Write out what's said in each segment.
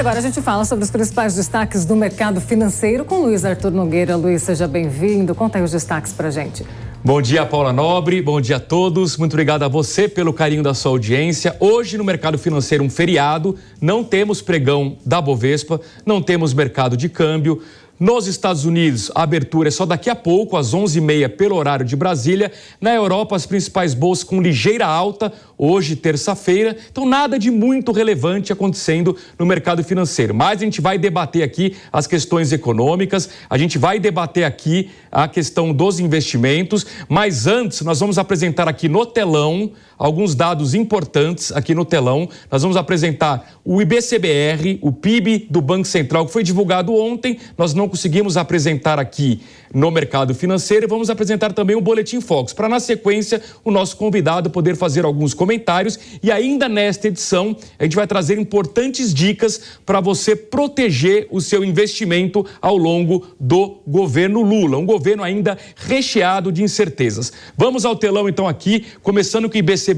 agora a gente fala sobre os principais destaques do mercado financeiro com Luiz Arthur Nogueira. Luiz, seja bem-vindo. Conta aí os destaques pra gente. Bom dia, Paula Nobre. Bom dia a todos. Muito obrigado a você pelo carinho da sua audiência. Hoje no mercado financeiro um feriado, não temos pregão da Bovespa, não temos mercado de câmbio. Nos Estados Unidos, a abertura é só daqui a pouco, às 11h30, pelo horário de Brasília. Na Europa, as principais bolsas com ligeira alta, hoje, terça-feira. Então, nada de muito relevante acontecendo no mercado financeiro. Mas a gente vai debater aqui as questões econômicas, a gente vai debater aqui a questão dos investimentos. Mas antes, nós vamos apresentar aqui no telão alguns dados importantes aqui no telão. Nós vamos apresentar o IBCBR, o PIB do Banco Central, que foi divulgado ontem. Nós não conseguimos apresentar aqui no mercado financeiro. Vamos apresentar também o Boletim Focus, para na sequência o nosso convidado poder fazer alguns comentários. E ainda nesta edição, a gente vai trazer importantes dicas para você proteger o seu investimento ao longo do governo Lula. Um governo ainda recheado de incertezas. Vamos ao telão então aqui, começando com o IBCBR,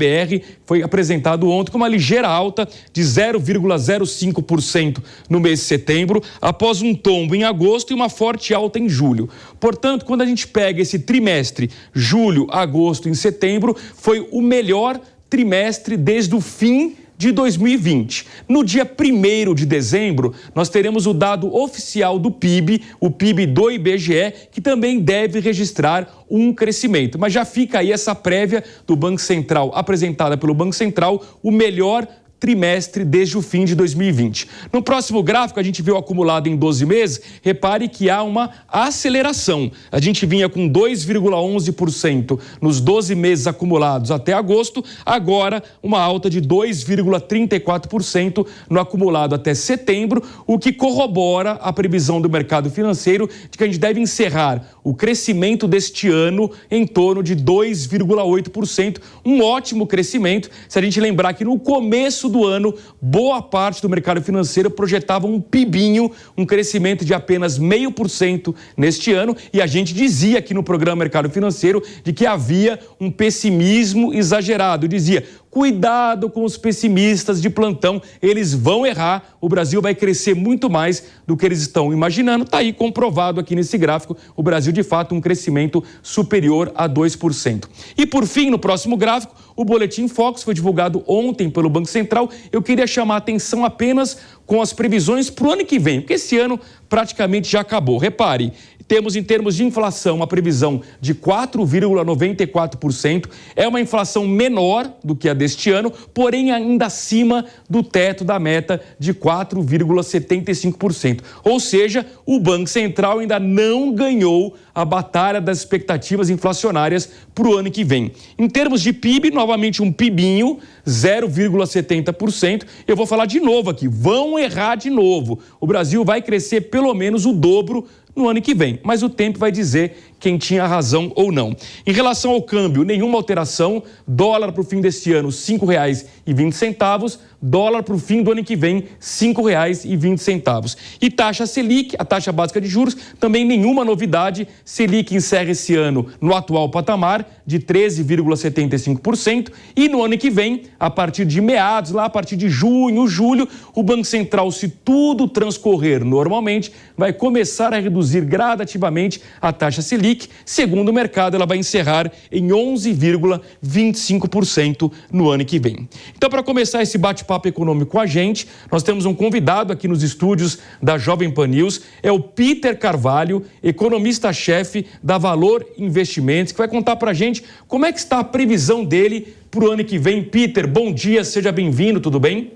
foi apresentado ontem com uma ligeira alta de 0,05% no mês de setembro, após um tombo em agosto e uma forte alta em julho. Portanto, quando a gente pega esse trimestre, julho, agosto e setembro, foi o melhor trimestre desde o fim de 2020. No dia 1º de dezembro, nós teremos o dado oficial do PIB, o PIB do IBGE, que também deve registrar um crescimento. Mas já fica aí essa prévia do Banco Central, apresentada pelo Banco Central, o melhor trimestre desde o fim de 2020. No próximo gráfico, a gente vê o acumulado em 12 meses. Repare que há uma aceleração. A gente vinha com 2,11% nos 12 meses acumulados até agosto, agora uma alta de 2,34% no acumulado até setembro, o que corrobora a previsão do mercado financeiro de que a gente deve encerrar o crescimento deste ano em torno de 2,8%, um ótimo crescimento, se a gente lembrar que no começo do ano, boa parte do mercado financeiro projetava um PIBinho, um crescimento de apenas 0,5% neste ano, e a gente dizia aqui no programa Mercado Financeiro de que havia um pessimismo exagerado. Dizia: cuidado com os pessimistas de plantão, eles vão errar, o Brasil vai crescer muito mais do que eles estão imaginando. Está aí comprovado aqui nesse gráfico, o Brasil de fato um crescimento superior a 2%. E por fim, no próximo gráfico, o Boletim Focus foi divulgado ontem pelo Banco Central. Eu queria chamar a atenção apenas com as previsões para o ano que vem, porque esse ano praticamente já acabou. Repare, temos em termos de inflação uma previsão de 4,94%, é uma inflação menor do que a deste ano, porém ainda acima do teto da meta de 4,75%. Ou seja, o Banco Central ainda não ganhou a batalha das expectativas inflacionárias para o ano que vem. Em termos de PIB, novamente um PIBinho, 0,70%. Eu vou falar de novo aqui, vão errar de novo. O Brasil vai crescer pelo menos o dobro no ano que vem, mas o tempo vai dizer quem tinha razão ou não. Em relação ao câmbio, nenhuma alteração. Dólar para o fim deste ano, R$ 5,20. Dólar para o fim do ano que vem, R$ 5,20. E taxa Selic, a taxa básica de juros, também nenhuma novidade. Selic encerra esse ano no atual patamar de 13,75%. E no ano que vem, a partir de meados, lá a partir de junho, julho, o Banco Central, se tudo transcorrer normalmente, vai começar a reduzir gradativamente a taxa Selic. Segundo o mercado, ela vai encerrar em 11,25% no ano que vem. Então, para começar esse bate-papo econômico com a gente, nós temos um convidado aqui nos estúdios da Jovem Pan News, é o Peter Carvalho, economista-chefe da Valor Investimentos, que vai contar para a gente como é que está a previsão dele para o ano que vem. Peter, bom dia, seja bem-vindo, tudo bem?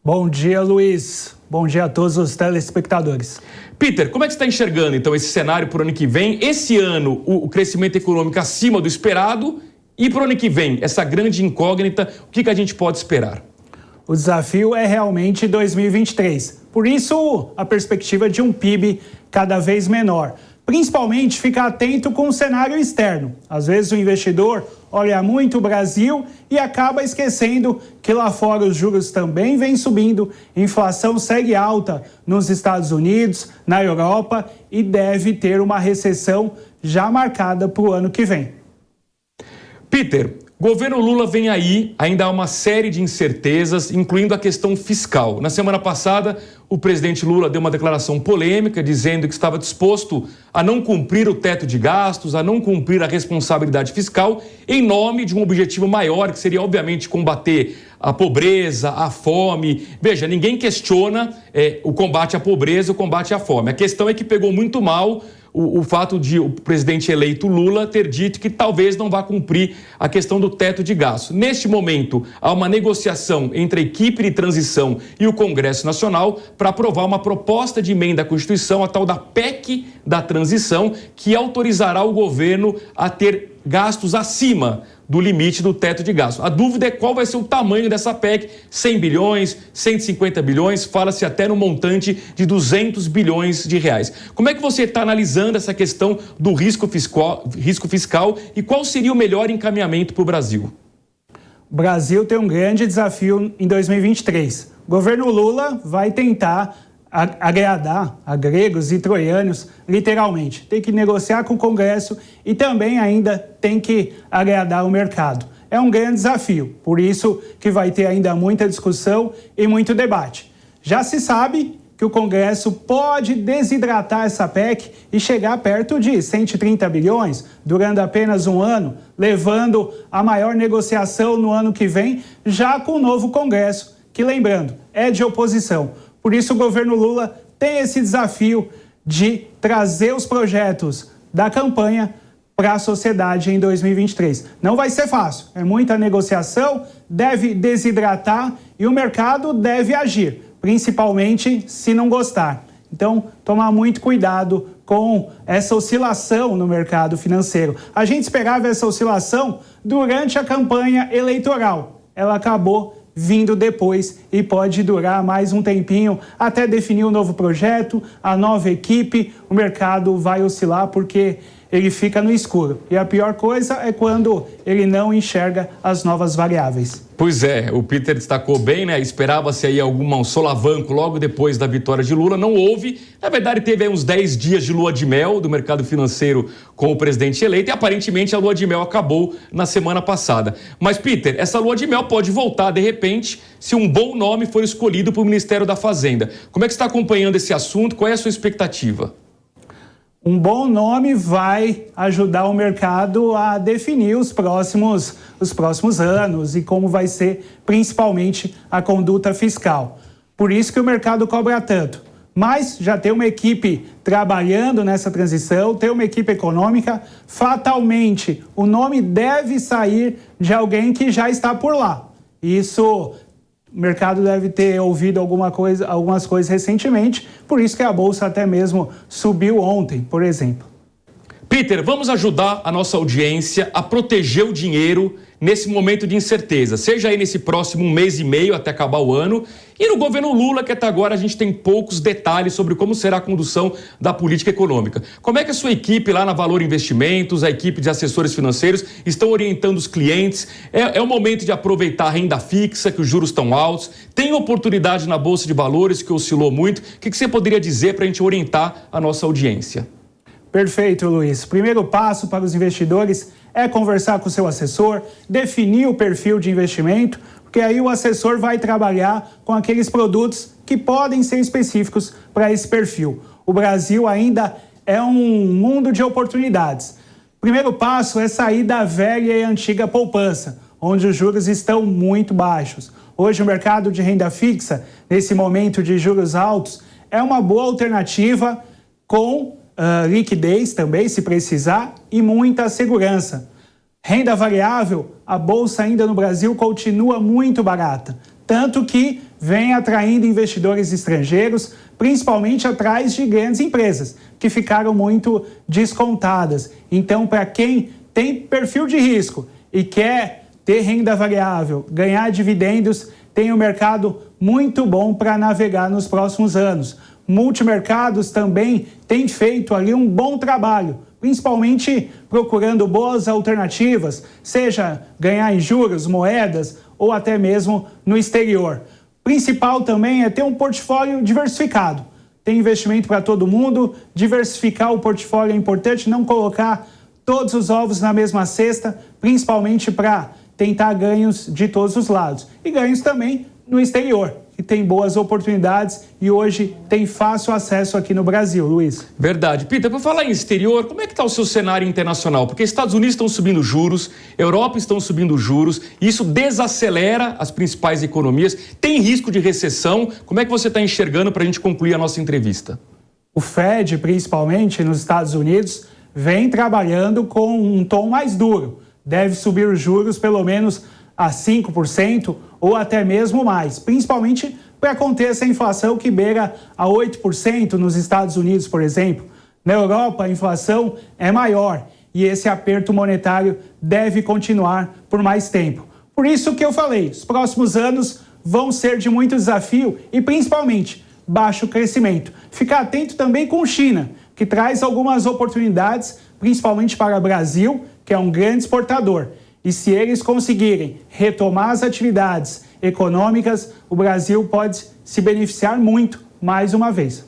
Bom dia, Luiz. Bom dia a todos os telespectadores. Peter, como é que você está enxergando, então, esse cenário para o ano que vem? Esse ano, o crescimento econômico acima do esperado, e para o ano que vem, essa grande incógnita, o que a gente pode esperar? O desafio é realmente 2023. Por isso, a perspectiva de um PIB cada vez menor. Principalmente, ficar atento com o cenário externo. Às vezes, o investidor olha muito o Brasil e acaba esquecendo que lá fora os juros também vêm subindo, inflação segue alta nos Estados Unidos, na Europa e deve ter uma recessão já marcada para o ano que vem. Peter, Governo Lula vem aí, ainda há uma série de incertezas, incluindo a questão fiscal. Na semana passada, o presidente Lula deu uma declaração polêmica, dizendo que estava disposto a não cumprir o teto de gastos, a não cumprir a responsabilidade fiscal, em nome de um objetivo maior, que seria, obviamente, combater a pobreza, a fome. Veja, ninguém questiona o combate à pobreza, o combate à fome. A questão é que pegou muito mal o fato de o presidente eleito Lula ter dito que talvez não vá cumprir a questão do teto de gastos. Neste momento, há uma negociação entre a equipe de transição e o Congresso Nacional para aprovar uma proposta de emenda à Constituição, a tal da PEC da transição, que autorizará o governo a ter gastos acima do limite do teto de gastos. A dúvida é qual vai ser o tamanho dessa PEC, 100 bilhões, 150 bilhões, fala-se até no montante de 200 bilhões de reais. Como é que você está analisando essa questão do risco fiscal e qual seria o melhor encaminhamento para o Brasil? O Brasil tem um grande desafio em 2023. O governo Lula vai tentar agradar a gregos e troianos, literalmente. Tem que negociar com o Congresso e também ainda tem que agradar o mercado. É um grande desafio, por isso que vai ter ainda muita discussão e muito debate. Já se sabe que o Congresso pode desidratar essa PEC e chegar perto de 130 bilhões, durando apenas um ano, levando a maior negociação no ano que vem, já com o novo Congresso, que, lembrando, é de oposição. Por isso, o governo Lula tem esse desafio de trazer os projetos da campanha para a sociedade em 2023. Não vai ser fácil, é muita negociação, deve desidratar e o mercado deve agir, principalmente se não gostar. Então, tomar muito cuidado com essa oscilação no mercado financeiro. A gente esperava essa oscilação durante a campanha eleitoral. Ela acabou vindo depois e pode durar mais um tempinho até definir o novo projeto, a nova equipe. O mercado vai oscilar porque ele fica no escuro. E a pior coisa é quando ele não enxerga as novas variáveis. Pois é, o Peter destacou bem, né? Esperava-se aí um solavanco logo depois da vitória de Lula, não houve. Na verdade, teve aí uns 10 dias de lua de mel do mercado financeiro com o presidente eleito e aparentemente a lua de mel acabou na semana passada. Mas, Peter, essa lua de mel pode voltar de repente se um bom nome for escolhido para o Ministério da Fazenda. Como é que você está acompanhando esse assunto? Qual é a sua expectativa? Um bom nome vai ajudar o mercado a definir os próximos anos e como vai ser principalmente a conduta fiscal. Por isso que o mercado cobra tanto. Mas já tem uma equipe trabalhando nessa transição, tem uma equipe econômica, fatalmente o nome deve sair de alguém que já está por lá. Isso o mercado deve ter ouvido algumas coisas recentemente, por isso que a Bolsa até mesmo subiu ontem, por exemplo. Peter, vamos ajudar a nossa audiência a proteger o dinheiro nesse momento de incerteza, seja aí nesse próximo mês e meio até acabar o ano, e no governo Lula, que até agora a gente tem poucos detalhes sobre como será a condução da política econômica. Como é que a sua equipe lá na Valor Investimentos, a equipe de assessores financeiros, estão orientando os clientes? É o momento de aproveitar a renda fixa, que os juros estão altos, tem oportunidade na Bolsa de Valores, que oscilou muito. O que você poderia dizer para a gente orientar a nossa audiência? Perfeito, Luiz. O primeiro passo para os investidores é conversar com o seu assessor, definir o perfil de investimento, porque aí o assessor vai trabalhar com aqueles produtos que podem ser específicos para esse perfil. O Brasil ainda é um mundo de oportunidades. O primeiro passo é sair da velha e antiga poupança, onde os juros estão muito baixos. Hoje o mercado de renda fixa, nesse momento de juros altos, é uma boa alternativa com liquidez também, se precisar, e muita segurança. Renda variável, a Bolsa ainda no Brasil continua muito barata, tanto que vem atraindo investidores estrangeiros, principalmente atrás de grandes empresas, que ficaram muito descontadas. Então, para quem tem perfil de risco e quer ter renda variável, ganhar dividendos, tem um mercado muito bom para navegar nos próximos anos. Multimercados também tem feito ali um bom trabalho, principalmente procurando boas alternativas, seja ganhar em juros, moedas ou até mesmo no exterior. Principal também é ter um portfólio diversificado. Tem investimento para todo mundo, diversificar o portfólio é importante, não colocar todos os ovos na mesma cesta, principalmente para tentar ganhos de todos os lados. E ganhos também no exterior, que tem boas oportunidades e hoje tem fácil acesso aqui no Brasil, Luiz. Verdade. Peter, por falar em exterior, como é que está o seu cenário internacional? Porque Estados Unidos estão subindo juros, Europa estão subindo juros, e isso desacelera as principais economias, tem risco de recessão. Como é que você está enxergando para a gente concluir a nossa entrevista? O Fed, principalmente nos Estados Unidos, vem trabalhando com um tom mais duro. Deve subir os juros pelo menos a 5% ou até mesmo mais, principalmente para conter essa inflação que beira a 8% nos Estados Unidos, por exemplo. Na Europa, a inflação é maior e esse aperto monetário deve continuar por mais tempo. Por isso que eu falei, os próximos anos vão ser de muito desafio e principalmente baixo crescimento. Ficar atento também com China, que traz algumas oportunidades, principalmente para o Brasil, que é um grande exportador. E se eles conseguirem retomar as atividades econômicas, o Brasil pode se beneficiar muito mais uma vez.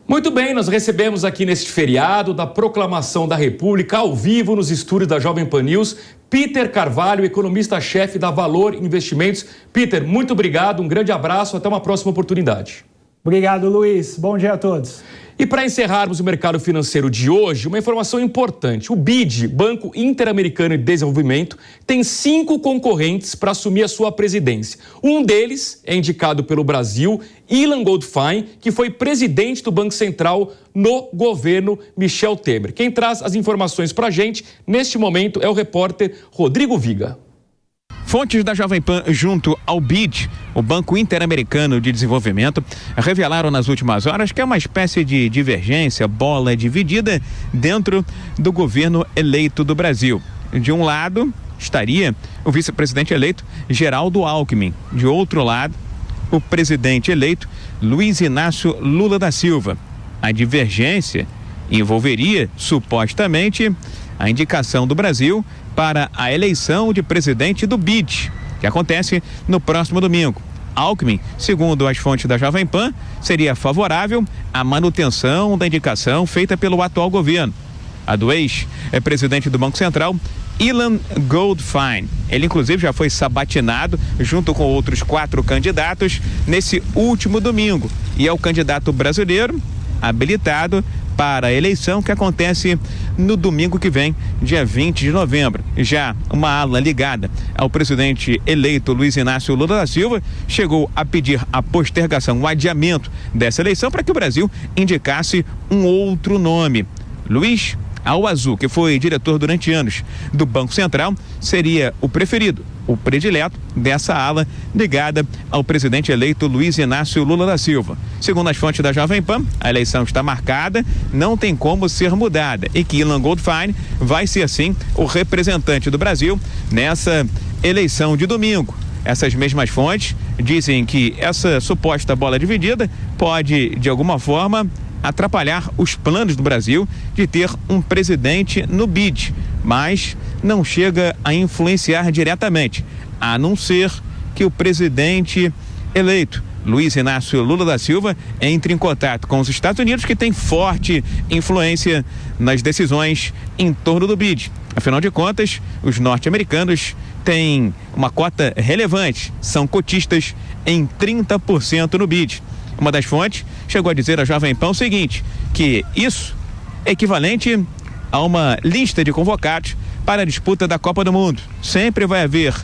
Muito bem, nós recebemos aqui neste feriado da Proclamação da República, ao vivo nos estúdios da Jovem Pan News, Peter Carvalho, economista-chefe da Valor Investimentos. Peter, muito obrigado, um grande abraço, até uma próxima oportunidade. Obrigado, Luiz. Bom dia a todos. E para encerrarmos o mercado financeiro de hoje, uma informação importante. O BID, Banco Interamericano de Desenvolvimento, tem 5 concorrentes para assumir a sua presidência. Um deles é indicado pelo Brasil, Ilan Goldfein, que foi presidente do Banco Central no governo Michel Temer. Quem traz as informações para a gente, neste momento, é o repórter Rodrigo Viga. Fontes da Jovem Pan junto ao BID, o Banco Interamericano de Desenvolvimento, revelaram nas últimas horas que é uma espécie de divergência, bola dividida dentro do governo eleito do Brasil. De um lado estaria o vice-presidente eleito Geraldo Alckmin, de outro lado o presidente eleito Luiz Inácio Lula da Silva. A divergência envolveria supostamente a indicação do Brasil para a eleição de presidente do BID, que acontece no próximo domingo. Alckmin, segundo as fontes da Jovem Pan, seria favorável à manutenção da indicação feita pelo atual governo. A do ex-presidente do Banco Central, Ilan Goldfein. Ele, inclusive, já foi sabatinado junto com outros 4 candidatos nesse último domingo. E é o candidato brasileiro habilitado para a eleição que acontece no domingo que vem, dia 20 de novembro. Já uma ala ligada ao presidente eleito Luiz Inácio Lula da Silva chegou a pedir a postergação, o adiamento dessa eleição para que o Brasil indicasse um outro nome. Luiz Alazzo, que foi diretor durante anos do Banco Central, seria o preferido, o predileto dessa ala ligada ao presidente eleito Luiz Inácio Lula da Silva. Segundo as fontes da Jovem Pan, a eleição está marcada, não tem como ser mudada e que Ilan Goldfein vai ser, sim, o representante do Brasil nessa eleição de domingo. Essas mesmas fontes dizem que essa suposta bola dividida pode, de alguma forma, atrapalhar os planos do Brasil de ter um presidente no BID, mas não chega a influenciar diretamente, a não ser que o presidente eleito Luiz Inácio Lula da Silva entre em contato com os Estados Unidos, que tem forte influência nas decisões em torno do BID. Afinal de contas, os norte-americanos têm uma cota relevante, são cotistas em 30% no BID. Uma das fontes chegou a dizer à Jovem Pan o seguinte, que isso é equivalente a uma lista de convocados para a disputa da Copa do Mundo. Sempre vai haver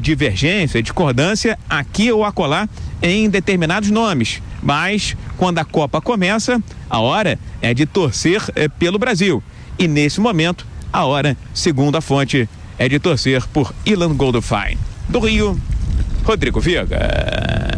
divergência, discordância aqui ou acolá em determinados nomes, mas quando a Copa começa, a hora é de torcer pelo Brasil. E nesse momento, a hora, segundo a fonte, é de torcer por Ilan Goldfein. Do Rio, Rodrigo Viga.